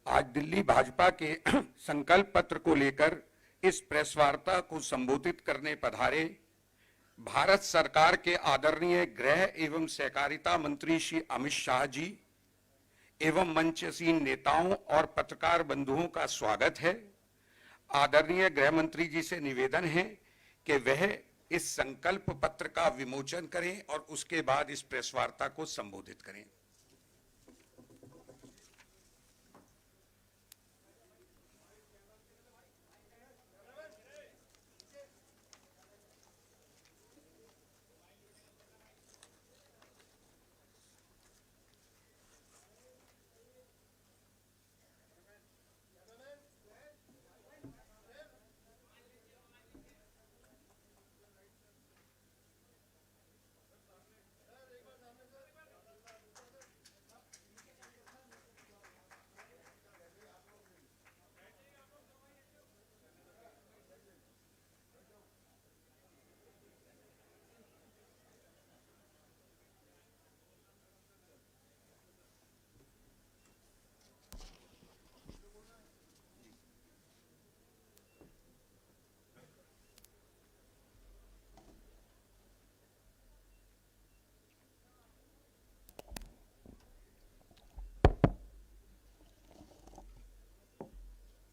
आज दिल्ली भाजपा के संकल्प पत्र को लेकर इस प्रेस वार्ता को संबोधित करने पधारे भारत सरकार के आदरणीय गृह एवं सहकारिता मंत्री श्री अमित शाह जी एवं मंचसीन नेताओं और पत्रकार बंधुओं का स्वागत है। आदरणीय गृह मंत्री जी से निवेदन है कि वह इस संकल्प पत्र का विमोचन करें और उसके बाद इस प्रेस वार्ता को संबोधित करें।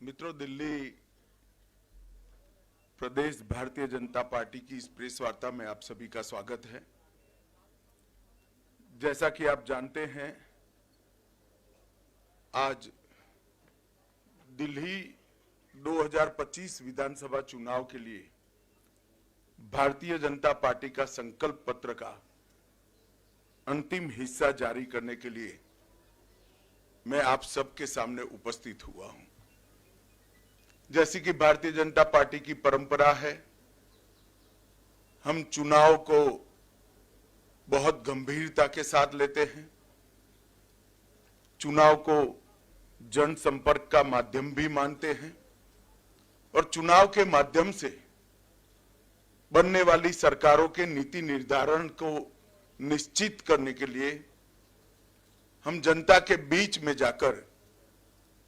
मित्रों, दिल्ली प्रदेश भारतीय जनता पार्टी की इस प्रेस वार्ता में आप सभी का स्वागत है। जैसा कि आप जानते हैं, आज दिल्ली 2025 विधानसभा चुनाव के लिए भारतीय जनता पार्टी का संकल्प पत्र का अंतिम हिस्सा जारी करने के लिए मैं आप सबके सामने उपस्थित हुआ हूं। जैसी कि भारतीय जनता पार्टी की परंपरा है, हम चुनाव को बहुत गंभीरता के साथ लेते हैं। चुनाव को जनसंपर्क का माध्यम भी मानते हैं और चुनाव के माध्यम से बनने वाली सरकारों के नीति निर्धारण को निश्चित करने के लिए हम जनता के बीच में जाकर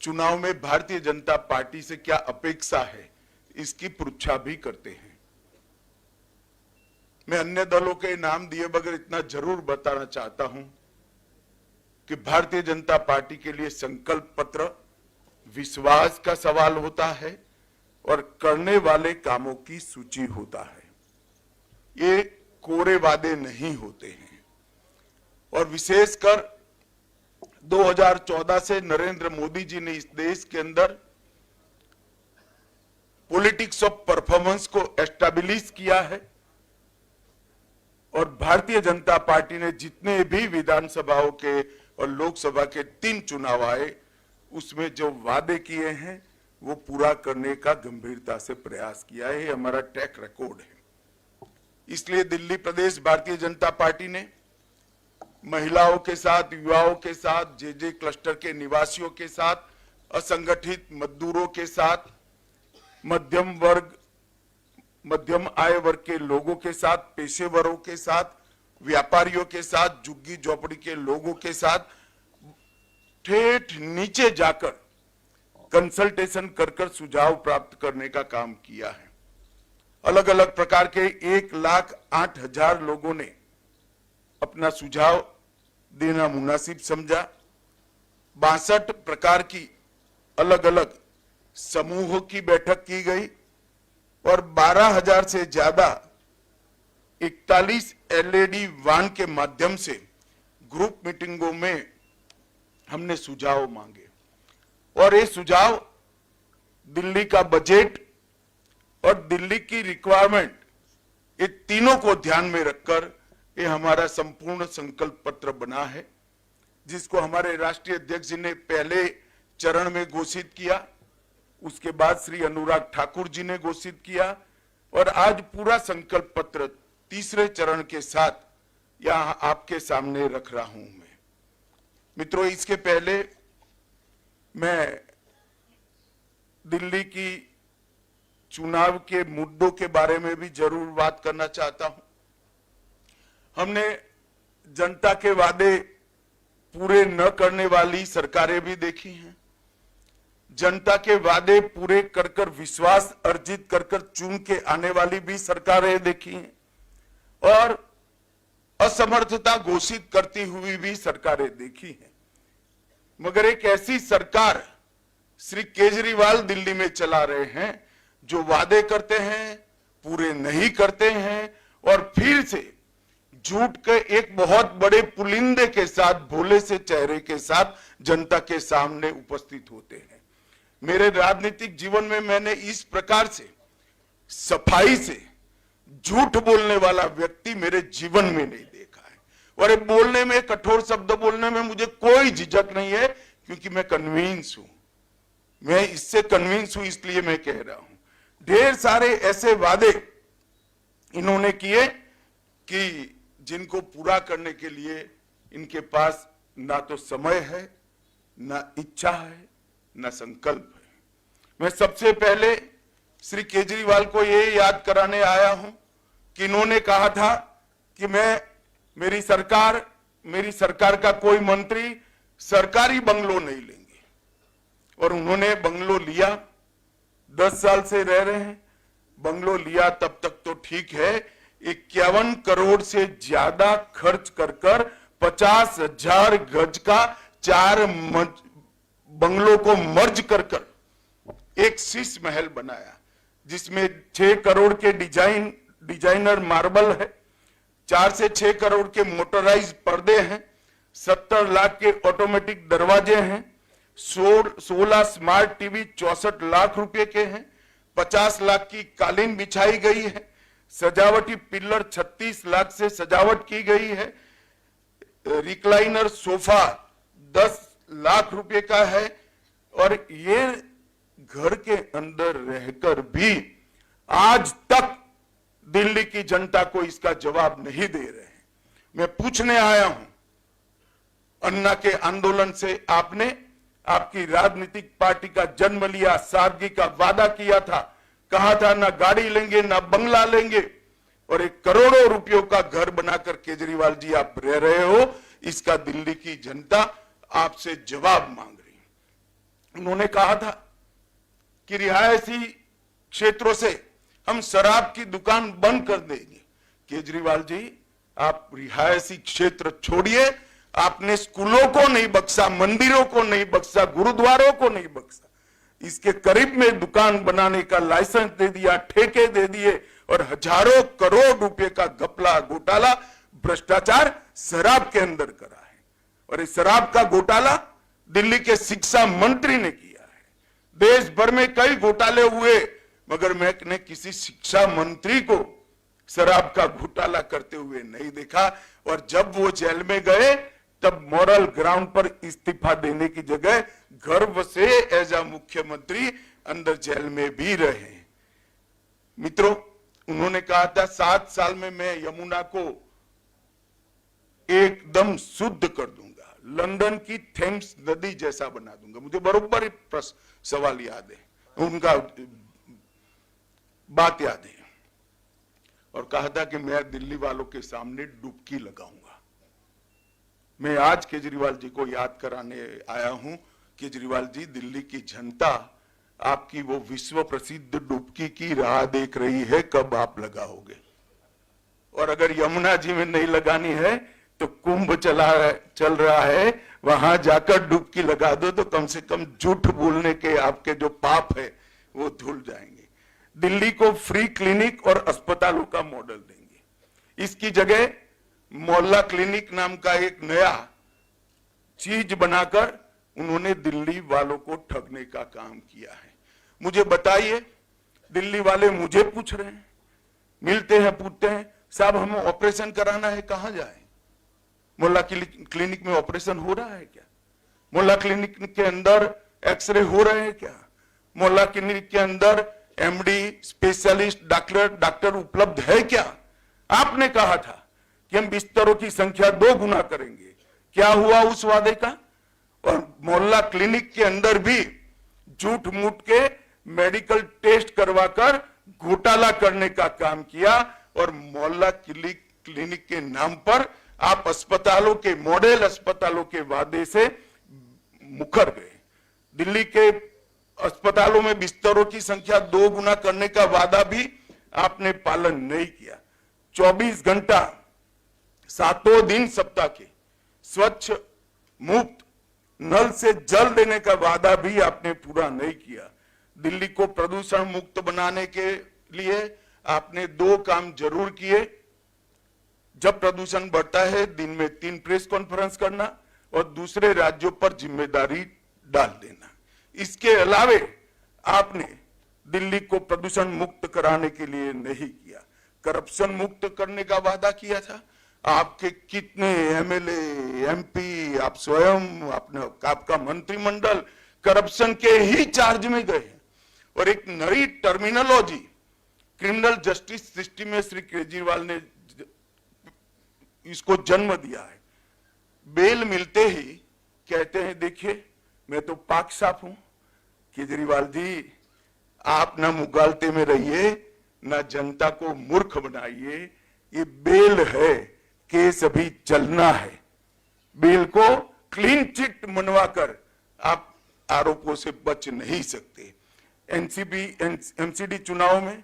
चुनाव में भारतीय जनता पार्टी से क्या अपेक्षा है, इसकी पृच्छा भी करते हैं। मैं अन्य दलों के नाम दिए बगैर इतना जरूर बताना चाहता हूं कि भारतीय जनता पार्टी के लिए संकल्प पत्र विश्वास का सवाल होता है और करने वाले कामों की सूची होता है। ये कोरे वादे नहीं होते हैं। और विशेषकर 2014 से नरेंद्र मोदी जी ने इस देश के अंदर पॉलिटिक्स ऑफ परफॉर्मेंस को एस्टैब्लिश किया है और भारतीय जनता पार्टी ने जितने भी विधानसभाओं के और लोकसभा के 3 चुनाव आए, उसमें जो वादे किए हैं वो पूरा करने का गंभीरता से प्रयास किया है। हमारा ट्रैक रिकॉर्ड है। इसलिए दिल्ली प्रदेश भारतीय जनता पार्टी ने महिलाओं के साथ, युवाओं के साथ, जे क्लस्टर के निवासियों के साथ, असंगठित मजदूरों के साथ, मध्यम आय वर्ग के लोगों के साथ, पेशेवरों के साथ, व्यापारियों के साथ, झुग्गी झोपड़ी के लोगों के साथ ठेठ नीचे जाकर कंसल्टेशन कर सुझाव प्राप्त करने का काम किया है। अलग अलग प्रकार के 1,08,000 लोगों ने अपना सुझाव देना मुनासिब समझा। 62 प्रकार की अलग अलग समूहों की बैठक की गई और 12,000 से ज्यादा 41 एलईडी वान के माध्यम से ग्रुप मीटिंगों में हमने सुझाव मांगे और ये सुझाव दिल्ली का बजट और दिल्ली की रिक्वायरमेंट, ये तीनों को ध्यान में रखकर ये हमारा संपूर्ण संकल्प पत्र बना है, जिसको हमारे राष्ट्रीय अध्यक्ष जी ने पहले चरण में घोषित किया, उसके बाद श्री अनुराग ठाकुर जी ने घोषित किया और आज पूरा संकल्प पत्र तीसरे चरण के साथ यहां आपके सामने रख रहा हूं मैं। मित्रों, इसके पहले मैं दिल्ली की चुनाव के मुद्दों के बारे में भी जरूर बात करना चाहता हूं। हमने जनता के वादे पूरे न करने वाली सरकारें भी देखी हैं। जनता के वादे पूरे कर कर विश्वास अर्जित कर कर चुन के आने वाली भी सरकारें देखी हैं और असमर्थता घोषित करती हुई भी सरकारें देखी हैं, मगर एक ऐसी सरकार श्री केजरीवाल दिल्ली में चला रहे हैं जो वादे करते हैं, पूरे नहीं करते हैं और फिर से झूठ के एक बहुत बड़े पुलिंदे के साथ, भोले से चेहरे के साथ जनता के सामने उपस्थित होते हैं। मेरे राजनीतिक जीवन में मैंने इस प्रकार से सफाई से झूठ बोलने वाला व्यक्ति मेरे जीवन में नहीं देखा है। और ये बोलने में, कठोर शब्द बोलने में मुझे कोई झिझक नहीं है, क्योंकि मैं कन्विंस हूं, मैं इससे कन्विंस हूं, इसलिए मैं कह रहा हूं। ढेर सारे ऐसे वादे इन्होंने किए कि जिनको पूरा करने के लिए इनके पास ना तो समय है, ना इच्छा है, ना संकल्प है। मैं सबसे पहले श्री केजरीवाल को ये याद कराने आया हूं कि इन्होंने कहा था कि मेरी सरकार का कोई मंत्री सरकारी बंगलो नहीं लेंगे, और उन्होंने बंगलो लिया। 10 साल से रह रहे हैं, बंगलो लिया तब तक तो ठीक है, 51 करोड़ से ज्यादा खर्च कर 50,000 गज का 4 बंगलों को मर्ज कर एक शीश महल बनाया, जिसमें 6 करोड़ के डिजाइनर मार्बल है, 4 से 6 करोड़ के मोटराइज पर्दे हैं, 70 लाख के ऑटोमेटिक दरवाजे हैं, 16 स्मार्ट टीवी 64 लाख रुपए के हैं, 50 लाख की कालीन बिछाई गई है, सजावटी पिलर 36 लाख से सजावट की गई है, रिक्लाइनर सोफा 10 लाख रुपए का है। और ये घर के अंदर रहकर भी आज तक दिल्ली की जनता को इसका जवाब नहीं दे रहे हैं। मैं पूछने आया हूं, अन्ना के आंदोलन से आपने आपकी राजनीतिक पार्टी का जन्म लिया, सादगी का वादा किया था, कहा था ना गाड़ी लेंगे ना बंगला लेंगे, और 1 करोड़ों रुपयों का घर बनाकर केजरीवाल जी आप रह रहे हो। इसका दिल्ली की जनता आपसे जवाब मांग रही है। उन्होंने कहा था कि रिहायशी क्षेत्रों से हम शराब की दुकान बंद कर देंगे। केजरीवाल जी, आप रिहायशी क्षेत्र छोड़िए, आपने स्कूलों को नहीं बख्शा, मंदिरों को नहीं बख्शा, गुरुद्वारों को नहीं बख्शा, इसके करीब में दुकान बनाने का लाइसेंस दे दिया, ठेके दे दिए, और हजारों करोड़ रुपए का घपला, घोटाला, भ्रष्टाचार शराब के अंदर करा है। और इस शराब का घोटाला दिल्ली के शिक्षा मंत्री ने किया है। देश भर में कई घोटाले हुए, मगर मैंने किसी शिक्षा मंत्री को शराब का घोटाला करते हुए नहीं देखा। और जब वो जेल में गए तब मॉरल ग्राउंड पर इस्तीफा देने की जगह गर्व से एज अ मुख्यमंत्री अंदर जेल में भी रहे। मित्रों, उन्होंने कहा था 7 साल में मैं यमुना को एकदम शुद्ध कर दूंगा, लंदन की थेम्स नदी जैसा बना दूंगा। मुझे बरोबर सवाल याद है, उनका बात याद है। और कहा था कि मैं दिल्ली वालों के सामने डुबकी लगाऊंगा। मैं आज केजरीवाल जी को याद कराने आया हूं, केजरीवाल जी, दिल्ली की जनता आपकी वो विश्व प्रसिद्ध डुबकी की राह देख रही है, कब आप लगाओगे। और अगर यमुना जी में नहीं लगानी है तो कुंभ चल रहा है, वहां जाकर डुबकी लगा दो, तो कम से कम झूठ बोलने के आपके जो पाप है वो धुल जाएंगे। दिल्ली को फ्री क्लिनिक और अस्पतालों का मॉडल देंगे। इसकी जगह मोहल्ला क्लिनिक नाम का एक नया चीज बनाकर उन्होंने दिल्ली वालों को ठगने का काम किया है। मुझे बताइए, दिल्ली वाले मुझे पूछ रहे हैं, मिलते हैं, पूछते हैं, साहब हमें ऑपरेशन कराना है, कहां जाए? मोहल्ला क्लिनिक में ऑपरेशन हो रहा है क्या? मोहल्ला क्लिनिक के अंदर एक्सरे हो रहे हैं क्या? मोहल्ला क्लिनिक के अंदर एमडी, स्पेशलिस्ट डॉक्टर उपलब्ध है क्या? आपने कहा था कि हम बिस्तरों की संख्या 2 गुना करेंगे। क्या हुआ उस वादे का? और मोहल्ला क्लिनिक के अंदर भी झूठ मूठ के मेडिकल टेस्ट करवाकर घोटाला करने का काम किया। और मोहल्ला क्लिनिक के नाम पर आप अस्पतालों के, मॉडल अस्पतालों के वादे से मुकर गए। दिल्ली के अस्पतालों में बिस्तरों की संख्या 2 गुना करने का वादा भी आपने पालन नहीं किया। 24 घंटा 7 दिन सप्ताह के स्वच्छ मुफ्त नल से जल देने का वादा भी आपने पूरा नहीं किया। दिल्ली को प्रदूषण मुक्त बनाने के लिए आपने 2 काम जरूर किए। जब प्रदूषण बढ़ता है दिन में 3 प्रेस कॉन्फ्रेंस करना और दूसरे राज्यों पर जिम्मेदारी डाल देना। इसके अलावे आपने दिल्ली को प्रदूषण मुक्त कराने के लिए नहीं किया। करप्शन मुक्त करने का वादा किया था। आपके कितने एमएलए, एमपी, आप स्वयं, आपका मंत्रिमंडल करप्शन के ही चार्ज में गए हैं। और एक नई टर्मिनोलॉजी क्रिमिनल जस्टिस सिस्टम में श्री केजरीवाल ने इसको जन्म दिया है। बेल मिलते ही कहते हैं देखिए मैं तो पाक साफ हूं। केजरीवाल जी, आप ना मुगालते में रहिए, ना जनता को मूर्ख बनाइए। ये बेल है, केस अभी चलना है। बेल को क्लीन चिट मनवाकर आप आरोपों से बच नहीं सकते। एमसीडी चुनाव में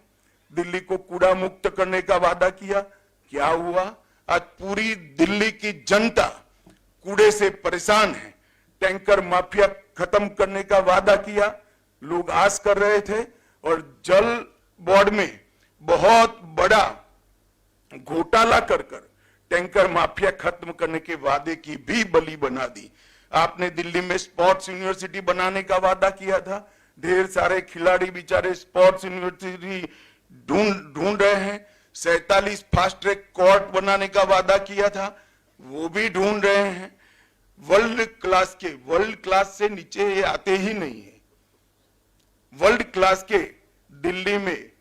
दिल्ली को कूड़ा मुक्त करने का वादा किया, क्या हुआ? आज पूरी दिल्ली की जनता कूड़े से परेशान है। टैंकर माफिया खत्म करने का वादा किया, लोग आस कर रहे थे, और जल बोर्ड में बहुत बड़ा घोटाला कर टैंकर माफिया खत्म करने के वादे की भी बलि बना दी। आपने दिल्ली में स्पोर्ट्स यूनिवर्सिटी बनाने का वादा किया था। ढेर सारे खिलाड़ी बेचारे स्पोर्ट्स यूनिवर्सिटी ढूंढ रहे हैं। 47 फास्ट ट्रैक कोर्ट बनाने का वादा किया था, वो भी ढूंढ रहे हैं। वर्ल्ड क्लास से नीचे ये आते ही नहीं है। वर्ल्ड क्लास के दिल्ली में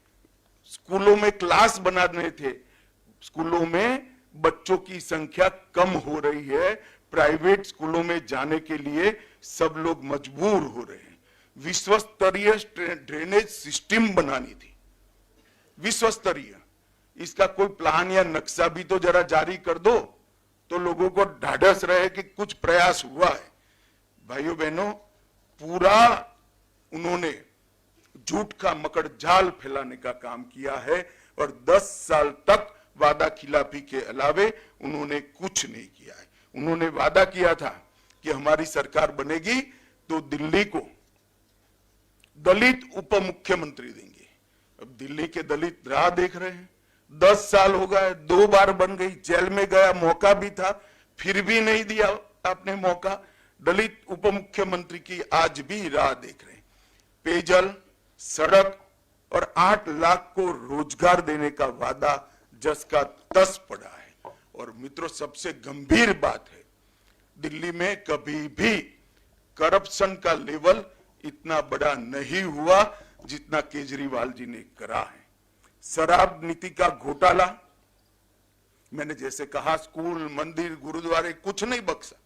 स्कूलों में क्लास बनाने थे। स्कूलों में बच्चों की संख्या कम हो रही है। प्राइवेट स्कूलों में जाने के लिए सब लोग मजबूर हो रहे हैं। विश्व स्तरीय ड्रेनेज सिस्टम बनानी थी, विश्व स्तरीय। इसका कोई प्लान या नक्शा भी तो जरा जारी कर दो, तो लोगों को ढाढ़स रहे कि कुछ प्रयास हुआ है। भाइयों बहनों, पूरा उन्होंने झूठ का मकड़ जाल फैलाने का काम किया है और 10 साल तक वादा खिलाफी के अलावे उन्होंने कुछ नहीं किया है। उन्होंने वादा किया था कि हमारी सरकार बनेगी तो दिल्ली को दलित उप मुख्यमंत्री देंगे। अब दिल्ली के दलित राह देख रहे हैं। 10 साल हो गए, 2 बार बन गई, जेल में गया, मौका भी था, फिर भी नहीं दिया आपने मौका। दलित उप मुख्यमंत्री की आज भी राह देख रहे हैं। पेयजल, सड़क और 8 लाख को रोजगार देने का वादा जस का तस पड़ा है। और मित्रों, सबसे गंभीर बात है, दिल्ली में कभी भी करप्शन का लेवल इतना बड़ा नहीं हुआ जितना केजरीवाल जी ने करा है। शराब नीति का घोटाला, मैंने जैसे कहा, स्कूल, मंदिर, गुरुद्वारे कुछ नहीं बख्शा।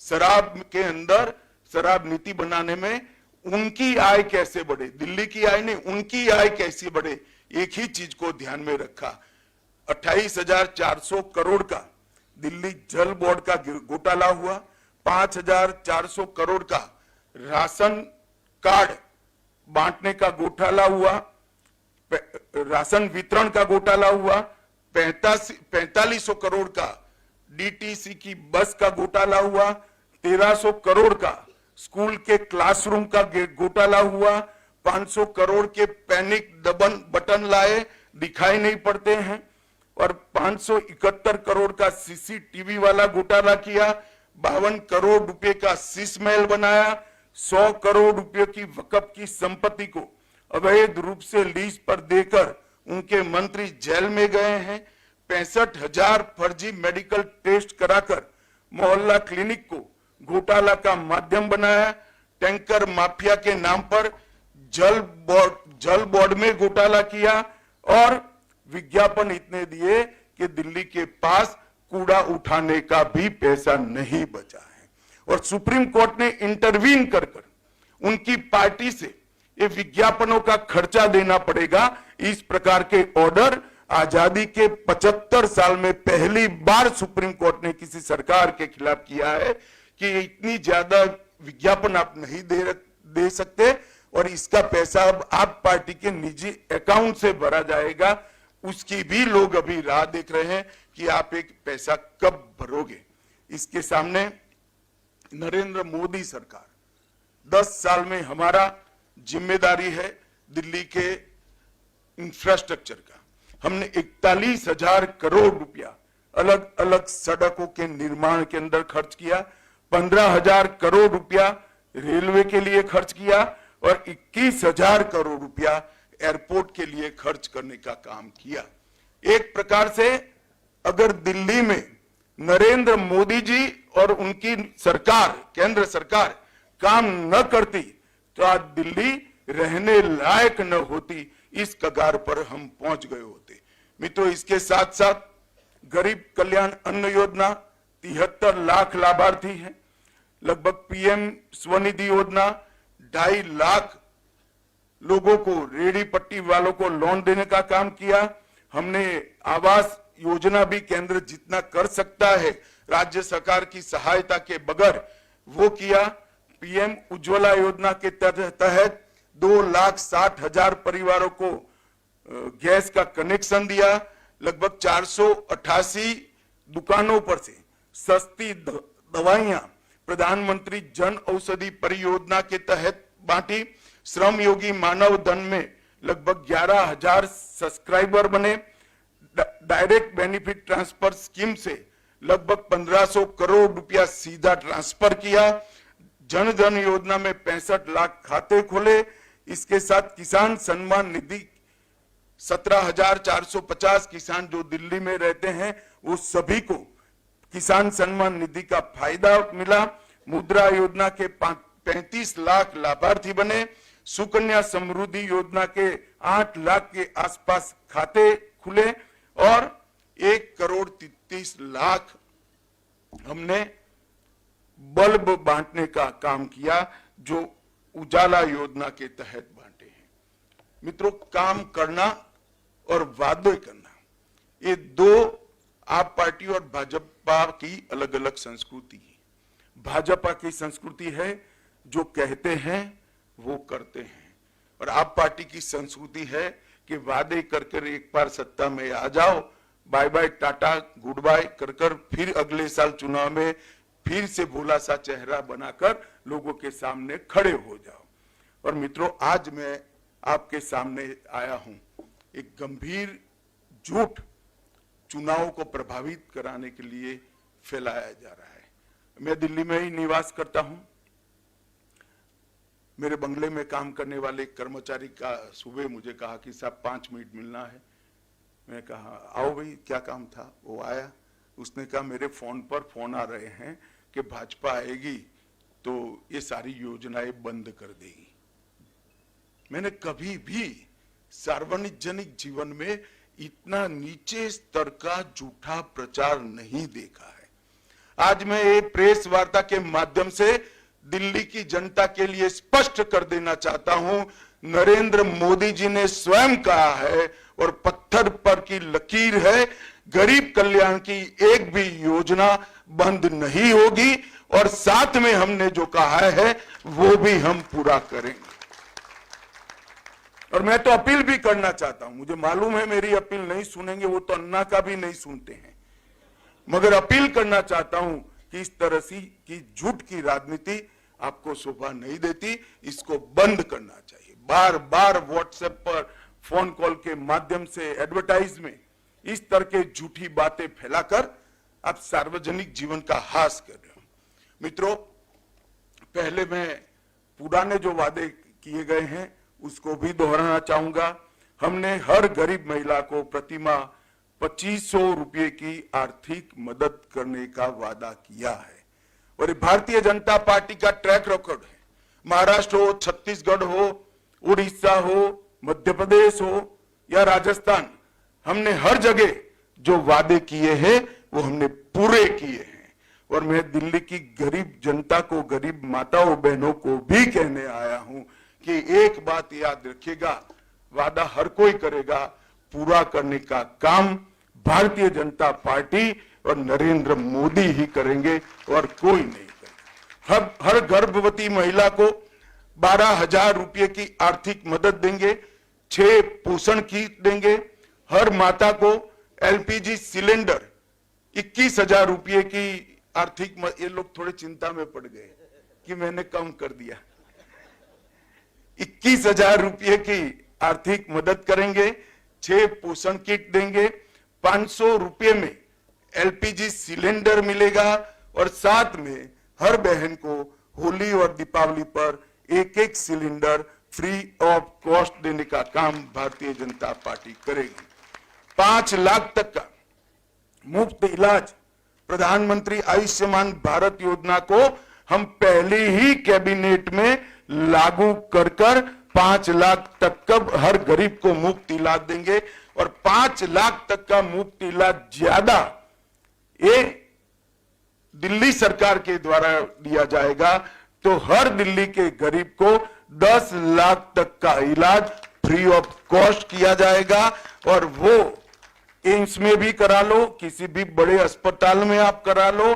शराब के अंदर शराब नीति बनाने में उनकी आय कैसे बढ़े, दिल्ली की आय नहीं, उनकी आय कैसे बढ़े, एक ही चीज को ध्यान में रखा। 28,400 करोड़ का दिल्ली जल बोर्ड का घोटाला हुआ। 5,400 करोड़ का राशन कार्ड बांटने का घोटाला हुआ। राशन वितरण का घोटाला हुआ। 4500 करोड़ का डीटीसी की बस का घोटाला हुआ। 1300 करोड़ का स्कूल के क्लासरूम का घोटाला हुआ। 500 करोड़ के पैनिक बटन लाए, दिखाई नहीं पड़ते हैं। और 571 करोड़ का सीसीटीवी वाला घोटाला किया। 52 करोड़ रुपए का शीश महल बनाया। 100 करोड़ रुपए की वक्फ की संपत्ति को अवैध रूप से लीज पर देकर उनके मंत्री जेल में गए हैं। 65,000 फर्जी मेडिकल टेस्ट कराकर मोहल्ला क्लिनिक को घोटाला का माध्यम बनाया। टैंकर माफिया के नाम पर जल बोर्ड में घोटाला किया और विज्ञापन इतने दिए कि दिल्ली के पास कूड़ा उठाने का भी पैसा नहीं बचा है। और सुप्रीम कोर्ट ने इंटरवीन कर उनकी पार्टी से ये विज्ञापनों का खर्चा देना पड़ेगा, इस प्रकार के ऑर्डर आजादी के 75 साल में पहली बार सुप्रीम कोर्ट ने किसी सरकार के खिलाफ किया है कि इतनी ज्यादा विज्ञापन आप नहीं दे सकते और इसका पैसा अब आप पार्टी के निजी अकाउंट से भरा जाएगा, उसकी भी लोग अभी राह देख रहे हैं कि आप एक पैसा कब भरोगे। इसके सामने नरेंद्र मोदी सरकार 10 साल में हमारा जिम्मेदारी है दिल्ली के इंफ्रास्ट्रक्चर का। हमने 41,000 करोड़ रुपया अलग अलग सड़कों के निर्माण के अंदर खर्च किया, 15,000 करोड़ रुपया रेलवे के लिए खर्च किया और 21,000 करोड़ रुपया एयरपोर्ट के लिए खर्च करने का काम किया। एक प्रकार से अगर दिल्ली में नरेंद्र मोदी जी और उनकी सरकार, केंद्र सरकार काम न करती तो आज दिल्ली रहने लायक न होती, इस कगार पर हम पहुंच गए होते। मित्रों, इसके साथ साथ गरीब कल्याण अन्न योजना 73 लाख लाभार्थी हैं, लगभग पीएम स्वनिधि योजना 2.5 लाख लोगों को, रेहड़ी पट्टी वालों को लोन देने का काम किया। हमने आवास योजना भी केंद्र जितना कर सकता है राज्य सरकार की सहायता के बगैर वो किया। पीएम उज्ज्वला योजना के तहत 2,60,000 परिवारों को गैस का कनेक्शन दिया। लगभग 488 दुकानों पर से सस्ती दवाइयां प्रधानमंत्री जन औषधि परियोजना के तहत बांटी। श्रम योगी मानव धन में लगभग 11,000 सब्सक्राइबर बने। डायरेक्ट बेनिफिट ट्रांसफर स्कीम से लगभग 1,500 करोड़ रुपया सीधा ट्रांसफर किया। जन धन योजना में 65 लाख खाते खोले। इसके साथ किसान सम्मान निधि 17,450 किसान जो दिल्ली में रहते हैं वो सभी को किसान सम्मान निधि का फायदा मिला। मुद्रा योजना के 35 लाख लाभार्थी बने। सुकन्या समृद्धि योजना के 8 लाख के आसपास खाते खुले और 1,33,00,000 हमने बल्ब बांटने का काम किया जो उजाला योजना के तहत बांटे हैं। मित्रों, काम करना और वादे करना, ये दो आप पार्टी और भाजपा की अलग अलग संस्कृति है। भाजपा की संस्कृति है जो कहते हैं वो करते हैं, और आप पार्टी की संस्कृति है कि वादे कर एक बार सत्ता में आ जाओ, bye bye tata good bye कर फिर अगले साल चुनाव में फिर से भोला सा चेहरा बनाकर लोगों के सामने खड़े हो जाओ। और मित्रों, आज मैं आपके सामने आया हूं एक गंभीर झूठ चुनाव को प्रभावित कराने के लिए फैलाया जा रहा है। मैं दिल्ली में ही निवास करता हूं। मेरे बंगले में काम करने वाले कर्मचारी का सुबह मुझे कहा कि साहब 5 मिनट मिलना है। मैं कहा आओ भाई, क्या काम था। वो आया, उसने कहा मेरे फोन पर फोन आ रहे हैं कि भाजपा आएगी तो ये सारी योजनाएं बंद कर देगी। मैंने कभी भी सार्वजनिक जीवन में इतना नीचे स्तर का झूठा प्रचार नहीं देखा है। आज मैं ये प्रेस वार्ता के माध्यम से दिल्ली की जनता के लिए स्पष्ट कर देना चाहता हूं, नरेंद्र मोदी जी ने स्वयं कहा है और पत्थर पर की लकीर है, गरीब कल्याण की एक भी योजना बंद नहीं होगी और साथ में हमने जो कहा है वो भी हम पूरा करेंगे। और मैं तो अपील भी करना चाहता हूं, मुझे मालूम है मेरी अपील नहीं सुनेंगे, वो तो अन्ना का भी नहीं सुनते हैं, मगर अपील करना चाहता हूं कि इस तरह की झूठ की राजनीति आपको शोभा नहीं देती, इसको बंद करना चाहिए। बार बार व्हाट्सएप पर फोन कॉल के माध्यम से एडवर्टाइज में इस तरह के झूठी बातें फैलाकर आप सार्वजनिक जीवन का हास कर रहे हो। मित्रों, पहले मैं पुराने जो वादे किए गए हैं उसको भी दोहराना चाहूंगा। हमने हर गरीब महिला को प्रतिमाह 2,500 रुपये की आर्थिक मदद करने का वादा किया है और ये भारतीय जनता पार्टी का ट्रैक रिकॉर्ड है। महाराष्ट्र हो, छत्तीसगढ़ हो, उड़ीसा हो, मध्य प्रदेश हो या राजस्थान, हमने हर जगह जो वादे किए हैं वो हमने पूरे किए हैं। और मैं दिल्ली की गरीब जनता को, गरीब माताओं बहनों को भी कहने आया हूं कि एक बात याद रखिएगा, वादा हर कोई करेगा, पूरा करने का काम भारतीय जनता पार्टी और नरेंद्र मोदी ही करेंगे और कोई नहीं करेगा। हर गर्भवती महिला को 12,000 रुपये की आर्थिक मदद देंगे, 6 पोषण किट देंगे, हर माता को एलपीजी सिलेंडर 21,000 रुपये की आर्थिक ये लोग थोड़े चिंता में पड़ गए कि मैंने कम कर दिया। 21,000 रुपये की आर्थिक मदद करेंगे, 6 पोषण किट देंगे, 500 रुपये में एलपीजी सिलेंडर मिलेगा और साथ में हर बहन को होली और दीपावली पर एक सिलेंडर फ्री ऑफ कॉस्ट देने का काम भारतीय जनता पार्टी करेगी। 5 लाख तक का मुफ्त इलाज प्रधानमंत्री आयुष्मान भारत योजना को हम पहले ही कैबिनेट में लागू कर 5 लाख तक का हर गरीब को मुफ्त इलाज देंगे और 5 लाख तक का मुफ्त इलाज ज्यादा ये दिल्ली सरकार के द्वारा दिया जाएगा। तो हर दिल्ली के गरीब को 10 लाख तक का इलाज फ्री ऑफ कॉस्ट किया जाएगा और वो एम्स में भी करा लो, किसी भी बड़े अस्पताल में आप करा लो,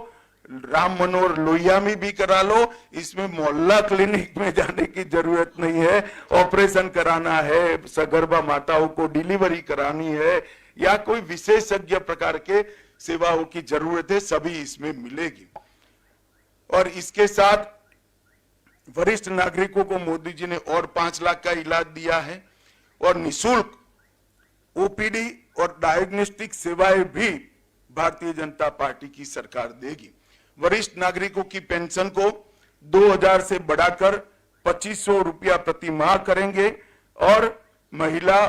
राम मनोहर लोहिया में भी करा लो। इसमें मोहल्ला क्लिनिक में जाने की जरूरत नहीं है। ऑपरेशन कराना है, सगर्भा माताओं को डिलीवरी करानी है या कोई विशेषज्ञ प्रकार के सेवाओं की जरूरत है, सभी इसमें मिलेगी। और इसके साथ वरिष्ठ नागरिकों को मोदी जी ने और 5 लाख का इलाज दिया है और निःशुल्क ओपीडी और डायग्नोस्टिक सेवाएं भी भारतीय जनता पार्टी की सरकार देगी। वरिष्ठ नागरिकों की पेंशन को 2,000 से बढ़ाकर 2,500 रुपया प्रति माह करेंगे और महिला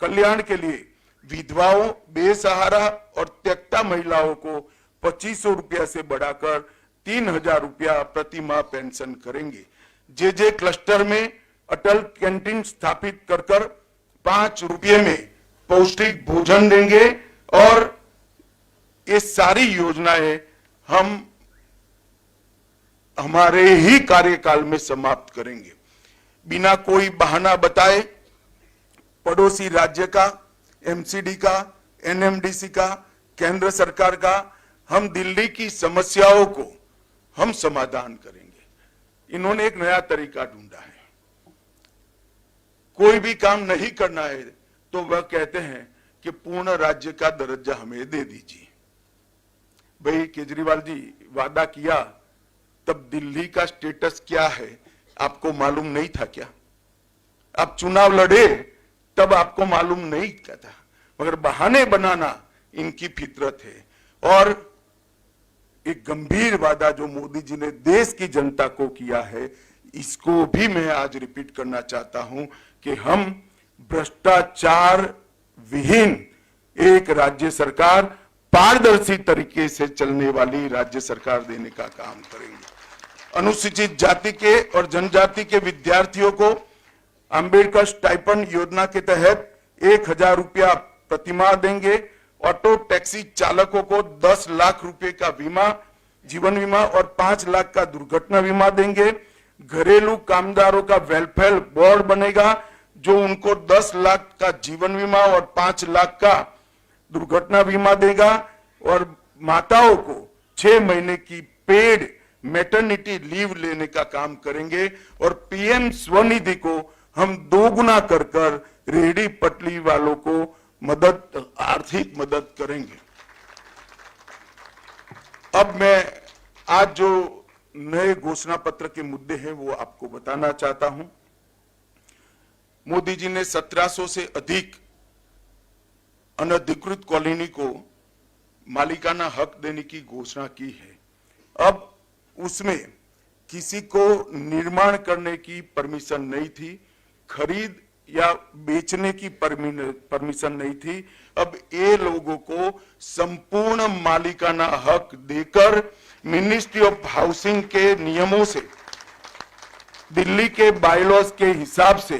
कल्याण के लिए विधवाओं, बेसहारा और त्यक्ता महिलाओं को 2,500 रुपया से बढ़ाकर 3,000 रुपया प्रति माह पेंशन करेंगे। जे क्लस्टर में अटल कैंटीन स्थापित कर 5 रुपये में पौष्टिक भोजन देंगे और ये सारी योजनाएं हम हमारे ही कार्यकाल में समाप्त करेंगे। बिना कोई बहाना बताए पड़ोसी राज्य का, एमसीडी का, एनएमडीसी का, केंद्र सरकार का, हम दिल्ली की समस्याओं को हम समाधान करेंगे। इन्होंने एक नया तरीका ढूंढा है। कोई भी काम नहीं करना है तो वह कहते हैं कि पूर्ण राज्य का दर्जा हमें दे दीजिए। भाई केजरीवाल जी, वादा किया तब दिल्ली का स्टेटस क्या है आपको मालूम नहीं था क्या? आप चुनाव लड़े तब आपको मालूम नहीं क्या था, मगर बहाने बनाना इनकी फितरत है। और एक गंभीर वादा जो मोदी जी ने देश की जनता को किया है, इसको भी मैं आज रिपीट करना चाहता हूं कि हम भ्रष्टाचार विहीन एक राज्य सरकार, पारदर्शी तरीके से चलने वाली राज्य सरकार देने का काम करेंगे। अनुसूचित जाति के और जनजाति के विद्यार्थियों को अंबेडकर स्टाइपेंड योजना के तहत 1,000 रुपया प्रतिमाह देंगे। ऑटो टैक्सी चालकों को 10 लाख रुपए का बीमा, जीवन बीमा और 5 लाख का दुर्घटना बीमा देंगे। घरेलू कामगारों का वेलफेयर बोर्ड बनेगा जो उनको 10 लाख का जीवन बीमा और 5 लाख का दुर्घटना बीमा देगा और माताओं को 6 महीने की पेड मैटरनिटी लीव लेने का काम करेंगे। और पीएम स्वनिधि को हम 2 गुना कर रेहड़ी पटरी वालों को मदद, आर्थिक मदद करेंगे। अब मैं आज जो नए घोषणा पत्र के मुद्दे हैं वो आपको बताना चाहता हूं। मोदी जी ने 1700 से अधिक अनधिकृत कॉलोनी को मालिकाना हक देने की घोषणा की है। अब उसमें किसी को निर्माण करने की परमिशन नहीं थी, खरीद या बेचने की परमिशन नहीं थी। अब ये लोगों को संपूर्ण मालिकाना हक देकर मिनिस्ट्री ऑफ हाउसिंग के नियमों से, दिल्ली के बायलॉज के हिसाब से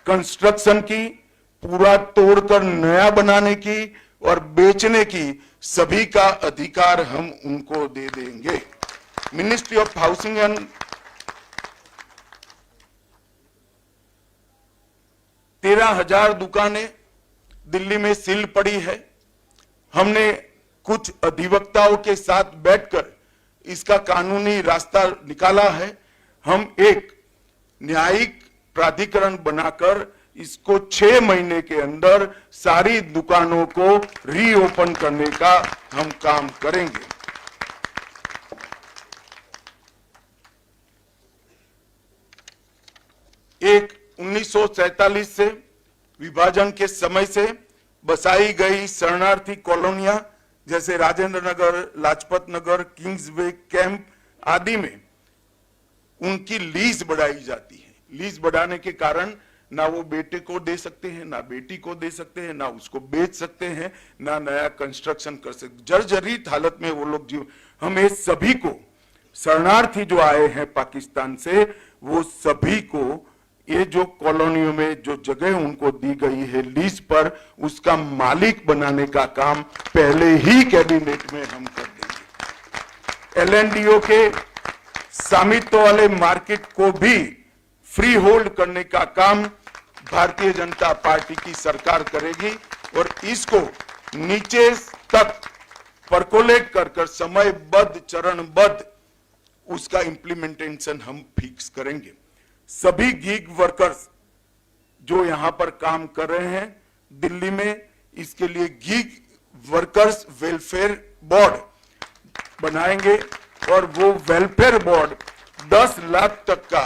कंस्ट्रक्शन की, पूरा तोड़कर नया बनाने की और बेचने की सभी का अधिकार हम उनको दे देंगे। मिनिस्ट्री ऑफ हाउसिंग एंड 13,000 दुकानें दिल्ली में सील पड़ी है। हमने कुछ अधिवक्ताओं के साथ बैठकर इसका कानूनी रास्ता निकाला है हम एक न्यायिक प्राधिकरण बनाकर इसको 6 महीने के अंदर सारी दुकानों को रीओपन करने का हम काम करेंगे। एक 1947 से विभाजन के समय से बसाई गई शरणार्थी कॉलोनियां जैसे राजेंद्र नगर, लाजपत नगर, किंग्सवे कैंप आदि में उनकी लीज बढ़ाई जाती है। लीज बढ़ाने के कारण ना वो बेटे को दे सकते हैं, ना बेटी को दे सकते हैं, ना उसको बेच सकते हैं, ना नया कंस्ट्रक्शन कर सकते। जर्जरित हालत में वो लोग जीव। हम ये सभी को, शरणार्थी जो आए हैं पाकिस्तान से, वो सभी को ये जो कॉलोनियों में जो जगह उनको दी गई है लीज पर, उसका मालिक बनाने का काम पहले ही कैबिनेट में हम कर देंगे। LNDO के स्वामित्व वाले मार्केट को भी फ्री होल्ड करने का काम भारतीय जनता पार्टी की सरकार करेगी और इसको नीचे तक परकोलेट कर समयबद्ध, चरणबद्ध उसका इंप्लीमेंटेशन हम फिक्स करेंगे। सभी गीग वर्कर्स जो यहां पर काम कर रहे हैं दिल्ली में, इसके लिए गीग वर्कर्स वेलफेयर बोर्ड बनाएंगे और वो वेलफेयर बोर्ड 10 लाख तक का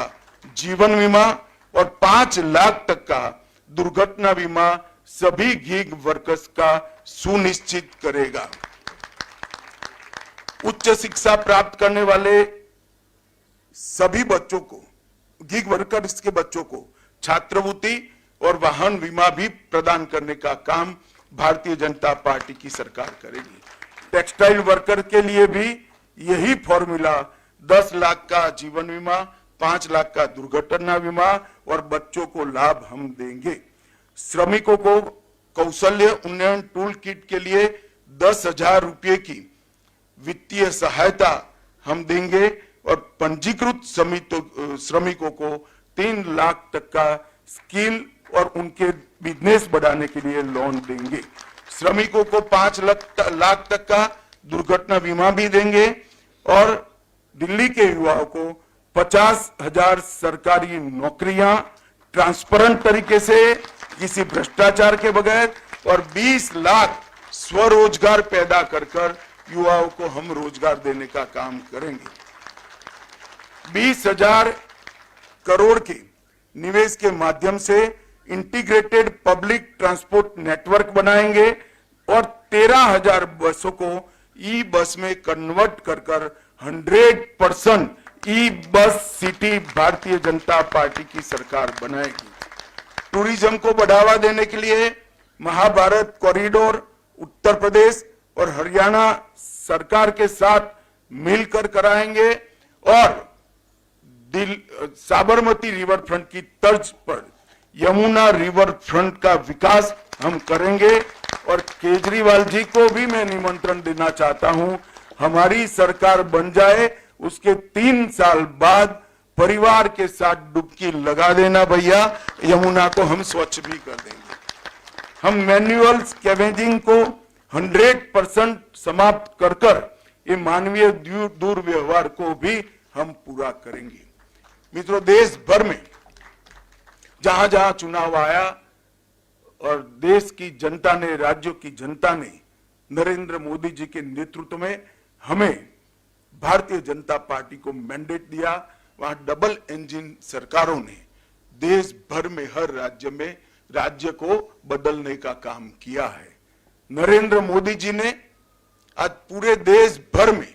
जीवन बीमा और 5 लाख तक का दुर्घटना बीमा सभी गीग वर्कर्स का सुनिश्चित करेगा। उच्च शिक्षा प्राप्त करने वाले सभी बच्चों को, गीग वर्कर्स के बच्चों को छात्रवृत्ति और वाहन बीमा भी प्रदान करने का काम भारतीय जनता पार्टी की सरकार करेगी। टेक्सटाइल वर्कर के लिए भी यही फॉर्मूला, 10 लाख का जीवन बीमा, 5 लाख का दुर्घटना बीमा और बच्चों को लाभ हम देंगे। श्रमिकों को कौशल्य उन्नयन टूल किट के लिए 10,000 रुपये की वित्तीय सहायता हम देंगे और पंजीकृत श्रमिकों को 3 लाख तक का स्किल और उनके बिजनेस बढ़ाने के लिए लोन देंगे। श्रमिकों को 5 लाख तक का दुर्घटना बीमा भी देंगे और दिल्ली के युवाओं को 50,000 सरकारी नौकरियां ट्रांसपेरेंट तरीके से, किसी भ्रष्टाचार के बगैर और 20 लाख स्वरोजगार पैदा कर युवाओं को हम रोजगार देने का काम करेंगे। 20,000 करोड़ के निवेश के माध्यम से इंटीग्रेटेड पब्लिक ट्रांसपोर्ट नेटवर्क बनाएंगे और 13,000 बसों को ई बस में कन्वर्ट कर 100% ई bus city Bharatiya Janata party की सरकार बनाएगी। टूरिज्म को बढ़ावा देने के लिए महाभारत कॉरिडोर उत्तर प्रदेश और हरियाणा सरकार के साथ मिलकर कराएंगे और साबरमती रिवर फ्रंट की तर्ज पर यमुना रिवर फ्रंट का विकास हम करेंगे। और केजरीवाल जी को भी मैं निमंत्रण देना चाहता हूं, हमारी सरकार बन जाए उसके 3 साल बाद परिवार के साथ डुबकी लगा देना भैया, यमुना को हम स्वच्छ भी कर देंगे। हम मैन्युअल स्कैवेजिंग को 100% समाप्त कर ये मानवीय दुर्व्यवहार को भी हम पूरा करेंगे। मित्रों, देश भर में जहां जहां चुनाव आया और देश की जनता ने, राज्यों की जनता ने नरेंद्र मोदी जी के नेतृत्व में हमें भारतीय जनता पार्टी को मैंडेट दिया, वहां डबल इंजन सरकारों ने देश भर में हर राज्य में राज्य को बदलने का काम किया है। नरेंद्र मोदी जी ने आज पूरे देश भर में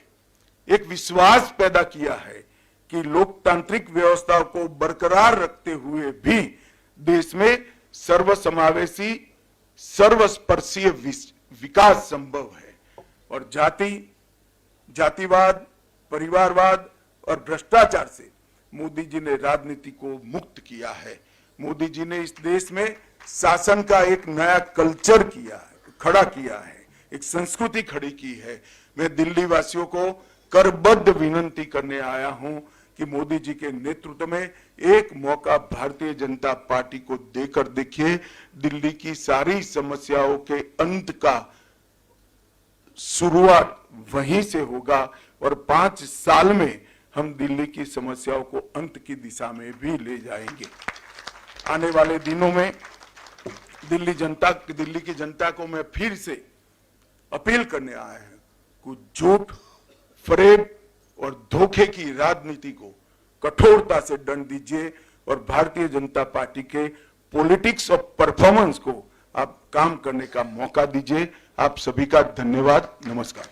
एक विश्वास पैदा किया है कि लोकतांत्रिक व्यवस्था को बरकरार रखते हुए भी देश में सर्वसमावेशी, सर्वस्पर्शीय विकास संभव है और जातिवाद, परिवारवाद और भ्रष्टाचार से मोदी जी ने राजनीति को मुक्त किया है। मोदी जी ने इस देश में शासन का एक नया कल्चर खड़ा किया है, एक संस्कृति खड़ी की है। मैं दिल्ली वासियों को करबद्ध विनंती करने आया हूं कि मोदी जी के नेतृत्व में एक मौका भारतीय जनता पार्टी को देकर देखिए। दिल्ली की सारी समस्याओं के अंत का शुरुआत वहीं से होगा और 5 साल में हम दिल्ली की समस्याओं को अंत की दिशा में भी ले जाएंगे। आने वाले दिनों में दिल्ली की जनता को मैं फिर से अपील करने आया है कि झूठ, फरेब और धोखे की राजनीति को कठोरता से दंड दीजिए और भारतीय जनता पार्टी के पॉलिटिक्स ऑफ परफॉर्मेंस को आप काम करने का मौका दीजिए। आप सभी का धन्यवाद। नमस्कार।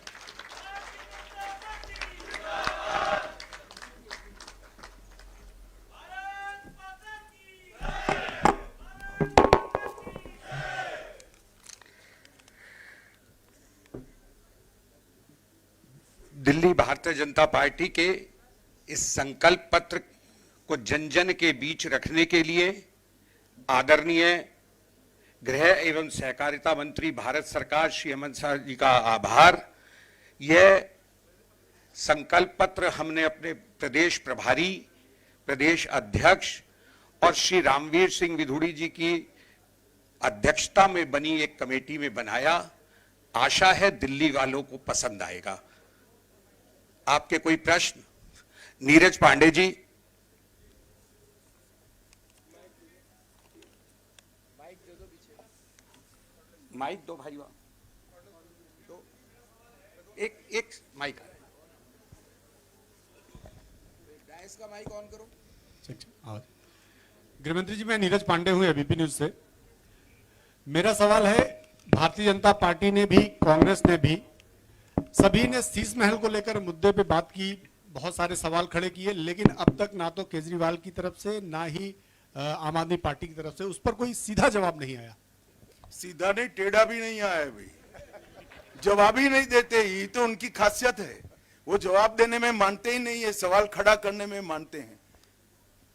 दिल्ली भारतीय जनता पार्टी के इस संकल्प पत्र को जन जन के बीच रखने के लिए आदरणीय गृह एवं सहकारिता मंत्री भारत सरकार श्री हेमंत शाह जी का आभार। यह संकल्प पत्र हमने अपने प्रदेश प्रभारी, प्रदेश अध्यक्ष और श्री रामवीर सिंह विधुड़ी जी की अध्यक्षता में बनी एक कमेटी में बनाया। आशा है दिल्ली वालों को पसंद आएगा। आपके कोई प्रश्न? नीरज पांडे जी। माइक दो भाई, दो, एक माइक। इसका माइक ऑन करो। गृहमंत्री जी, मैं नीरज पांडे हूं एबीपी न्यूज से। मेरा सवाल है, भारतीय जनता पार्टी ने भी, कांग्रेस ने भी, सभी ने शीश महल को लेकर मुद्दे पे बात की, बहुत सारे सवाल खड़े किए, लेकिन अब तक ना तो केजरीवाल की तरफ से ना ही आम आदमी पार्टी की तरफ से उस पर कोई सीधा जवाब नहीं आया। सीधा नहीं, टेढ़ा भी नहीं आया है भाई। जवाब ही नहीं देते, ये तो उनकी खासियत है। वो जवाब देने में मानते ही नहीं है, सवाल खड़ा करने में मानते हैं।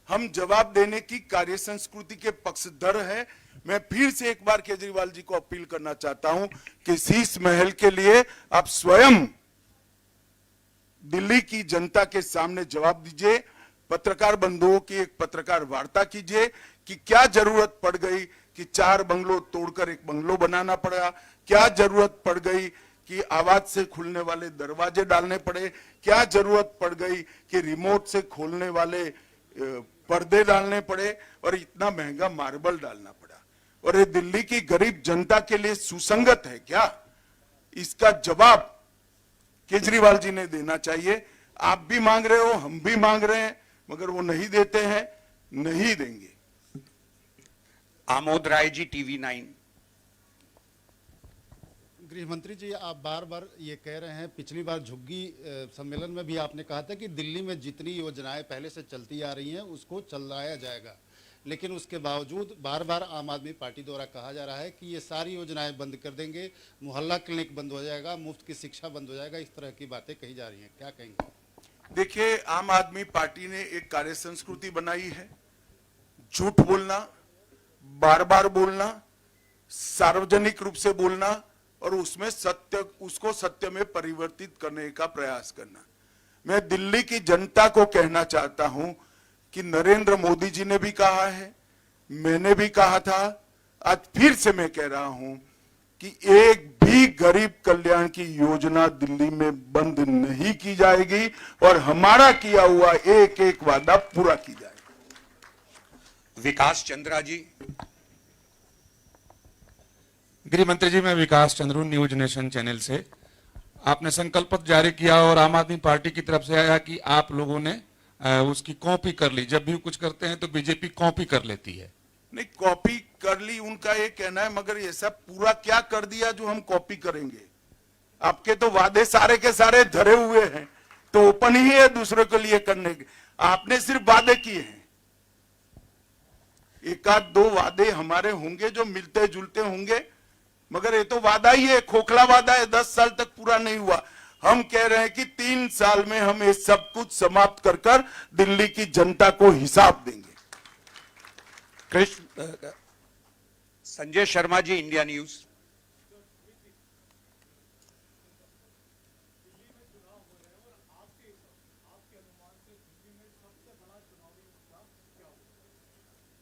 हम जवाब देने की कार्य संस्कृति के पक्षधर है। मैं फिर से एक बार केजरीवाल जी को अपील करना चाहता हूं कि शीश महल के लिए आप स्वयं दिल्ली की जनता के सामने जवाब दीजिए। पत्रकार बंधुओं की एक पत्रकार वार्ता कीजिए कि क्या जरूरत पड़ गई कि 4 बंगलों तोड़कर एक बंगलो बनाना पड़ा, क्या जरूरत पड़ गई कि आवाज से खुलने वाले दरवाजे डालने पड़े, क्या जरूरत पड़ गई कि रिमोट से खोलने वाले पर्दे डालने पड़े और इतना महंगा मार्बल डालना पड़ा। और ये दिल्ली की गरीब जनता के लिए सुसंगत है क्या? इसका जवाब केजरीवाल जी ने देना चाहिए। आप भी मांग रहे हो, हम भी मांग रहे हैं, मगर वो नहीं देते हैं, नहीं देंगे। आमोद राय जी, टीवी 9। गृह मंत्री जी, आप बार बार ये कह रहे हैं, पिछली बार झुग्गी सम्मेलन में भी आपने कहा था कि दिल्ली में जितनी योजनाएं पहले से चलती आ रही हैं उसको चलाया जाएगा, लेकिन उसके बावजूद बार बार आम आदमी पार्टी द्वारा कहा जा रहा है कि ये सारी योजनाएं बंद कर देंगे, मोहल्ला क्लिनिक बंद हो जाएगा, मुफ्त की शिक्षा बंद हो जाएगा, इस तरह की बातें कही जा रही हैं, क्या कहेंगे? देखिए, आम आदमी पार्टी ने एक कार्य संस्कृति बनाई है। झूठ बोलना, बार बार बोलना, सार्वजनिक रूप से बोलना और उसको सत्य में परिवर्तित करने का प्रयास करना। मैं दिल्ली की जनता को कहना चाहता हूं कि नरेंद्र मोदी जी ने भी कहा है, मैंने भी कहा था, आज फिर से मैं कह रहा हूं कि एक भी गरीब कल्याण की योजना दिल्ली में बंद नहीं की जाएगी और हमारा किया हुआ एक एक वादा पूरा की जाएगा। विकास चंद्रा जी। गृह मंत्री जी, मैं विकास चंद्रू, न्यूज नेशन चैनल से। आपने संकल्प पत्र जारी किया और आम आदमी पार्टी की तरफ से आया कि आप लोगों ने उसकी कॉपी कर ली। जब भी कुछ करते हैं तो बीजेपी कॉपी कर लेती है। नहीं, कॉपी कर ली उनका ये कहना है, मगर ये सब पूरा क्या कर दिया जो हम कॉपी करेंगे? आपके तो वादे सारे के सारे धरे हुए हैं, तो ओपन ही है दूसरे के लिए करने के। आपने सिर्फ वादे किए हैं। एक आध 2 वादे हमारे होंगे जो मिलते जुलते होंगे, मगर ये तो वादा ही है, खोखला वादा है, 10 साल तक पूरा नहीं हुआ। हम कह रहे हैं कि 3 साल में हम ये सब कुछ समाप्त कर कर दिल्ली की जनता को हिसाब देंगे। Sanjay Sharma ji, India news.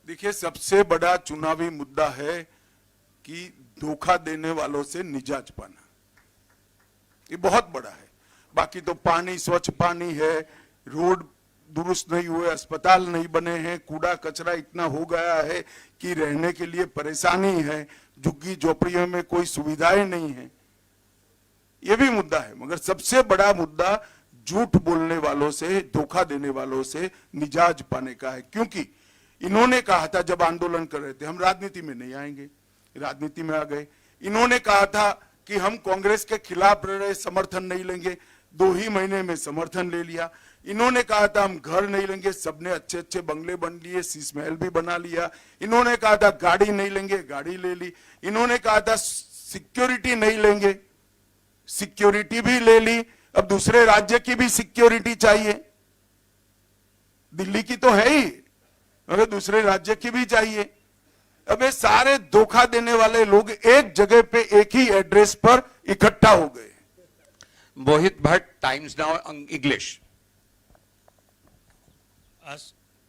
देखिए, सबसे बड़ा चुनावी मुद्दा है कि धोखा देने वालों से निजात पाना। ये बहुत बड़ा है। बाकी तो पानी, स्वच्छ पानी है, रोड दुरुस्त नहीं हुए, अस्पताल नहीं बने हैं, कूड़ा कचरा इतना हो गया है कि रहने के लिए परेशानी है, झुग्गी झोपड़ियों में कोई सुविधाएं नहीं है। ये भी मुद्दा है, मगर सबसे बड़ा मुद्दा झूठ बोलने वालों से, धोखा देने वालों से निजात पाने का है। क्योंकि इन्होंने कहा था जब आंदोलन कर रहे थे हम राजनीति में नहीं आएंगे, राजनीति में आ गए। इन्होंने कहा था कि हम कांग्रेस के खिलाफ रहे, समर्थन नहीं लेंगे, 2 ही महीने में समर्थन ले लिया। इन्होंने कहा था हम घर नहीं लेंगे, सबने अच्छे अच्छे बंगले बन लिए, शीश महल भी बना लिया। इन्होंने कहा था गाड़ी नहीं लेंगे, गाड़ी ले ली। इन्होंने कहा था सिक्योरिटी नहीं लेंगे, सिक्योरिटी भी ले ली। अब दूसरे राज्य की भी सिक्योरिटी चाहिए, दिल्ली की तो है ही, मगर दूसरे राज्य की भी चाहिए। अब ये सारे धोखा देने वाले लोग एक जगह पे, एक ही एड्रेस पर इकट्ठा हो गए। Mohit Bhatt, Times Now English.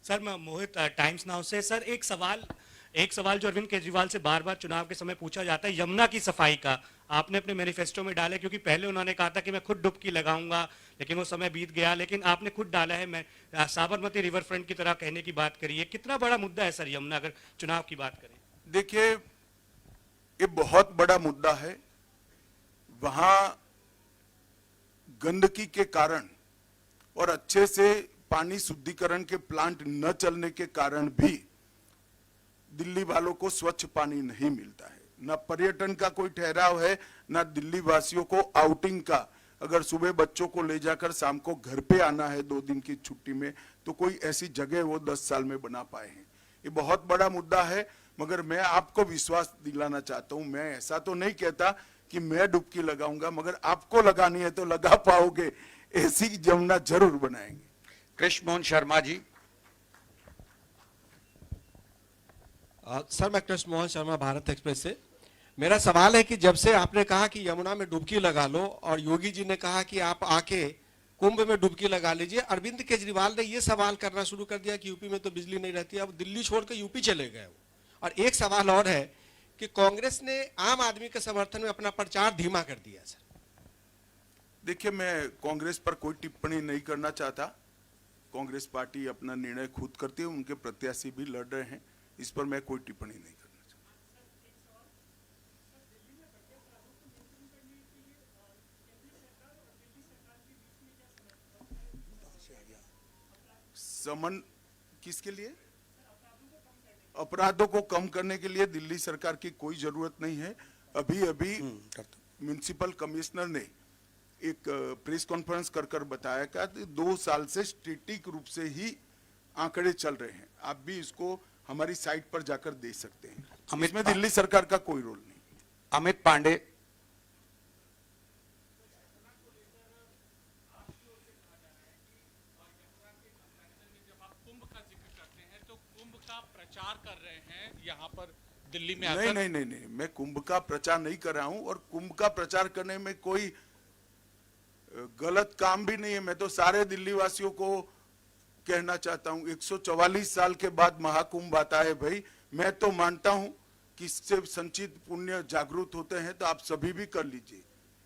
Sir मैं मोहित टाइम्स नाउ से। सर एक सवाल जो अरविंद केजरीवाल से बार बार चुनाव के समय पूछा जाता है, यमुना की सफाई का आपने अपने मैनिफेस्टो में डाला, क्योंकि पहले उन्होंने कहा था कि मैं खुद डुबकी लगाऊंगा, लेकिन वो समय बीत गया। लेकिन आपने खुद डाला है, मैं साबरमती रिवर फ्रंट की तरह कहने की बात करी है। कितना बड़ा मुद्दा है सर यमुना, अगर चुनाव की बात करें? देखिए, ये बहुत बड़ा मुद्दा है। वहां गंदगी के कारण और अच्छे से पानी शुद्धिकरण के प्लांट न चलने के कारण भी दिल्ली वालों को स्वच्छ पानी नहीं मिलता है। ना पर्यटन का कोई ठहराव है, ना दिल्ली वासियों को आउटिंग का। अगर सुबह बच्चों को ले जाकर शाम को घर पे आना है 2 दिन की छुट्टी में, तो कोई ऐसी जगह वो 10 साल में बना पाए हैं। ये बहुत बड़ा मुद्दा है, मगर मैं आपको विश्वास दिलाना चाहता हूं। मैं ऐसा तो नहीं कहता कि मैं डुबकी लगाऊंगा, मगर आपको लगानी है तो लगा पाओगे। ऐसी यमुना जरूर बनाएंगे। कृष्ण मोहन शर्मा जी। सर मैं कृष्ण मोहन शर्मा, भारत एक्सप्रेस से। मेरा सवाल है कि जब से आपने कहा कि यमुना में डुबकी लगा लो और योगी जी ने कहा कि आप आके कुंभ में डुबकी लगा लीजिए, अरविंद केजरीवाल ने यह सवाल करना शुरू कर दिया कि यूपी में तो बिजली नहीं रहती, अब दिल्ली छोड़कर यूपी चले गए। और एक सवाल और है कि कांग्रेस ने आम आदमी के समर्थन में अपना प्रचार धीमा कर दिया। सर देखिए, मैं कांग्रेस पर कोई टिप्पणी नहीं करना चाहता। कांग्रेस पार्टी अपना निर्णय खुद करती है, उनके प्रत्याशी भी लड़ रहे हैं, इस पर मैं कोई टिप्पणी नहीं करना चाहता। समन किसके लिए? अपराधों को कम करने के लिए दिल्ली सरकार की कोई जरूरत नहीं है। अभी म्युनिसिपल कमिश्नर ने एक प्रेस कॉन्फ्रेंस कर बताया कि 2 साल से स्टैटिक रूप से ही आंकड़े चल रहे हैं। आप भी इसको हमारी साइट पर जाकर देख सकते हैं। इसमें दिल्ली सरकार का कोई रोल नहीं। अमित पांडे। प्रचार कर रहे हैं यहाँ पर दिल्ली में नहीं, मैं कुंभ का प्रचार नहीं कर रहा हूं, और कुंभ का प्रचार करने में कोई गलत काम भी नहीं है। मैं तो सारे दिल्ली वासियों को कहना चाहता हूं, 144 साल के बाद महाकुंभ आता है भाई। मैं तो मानता हूं कि इससे संचित पुण्य जागरूक होते हैं, तो आप सभी भी कर लीजिए,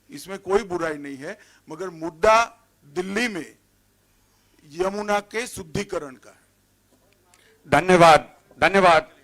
इसमें कोई बुराई नहीं है। मगर मुद्दा दिल्ली में यमुना के शुद्धिकरण का है। धन्यवाद।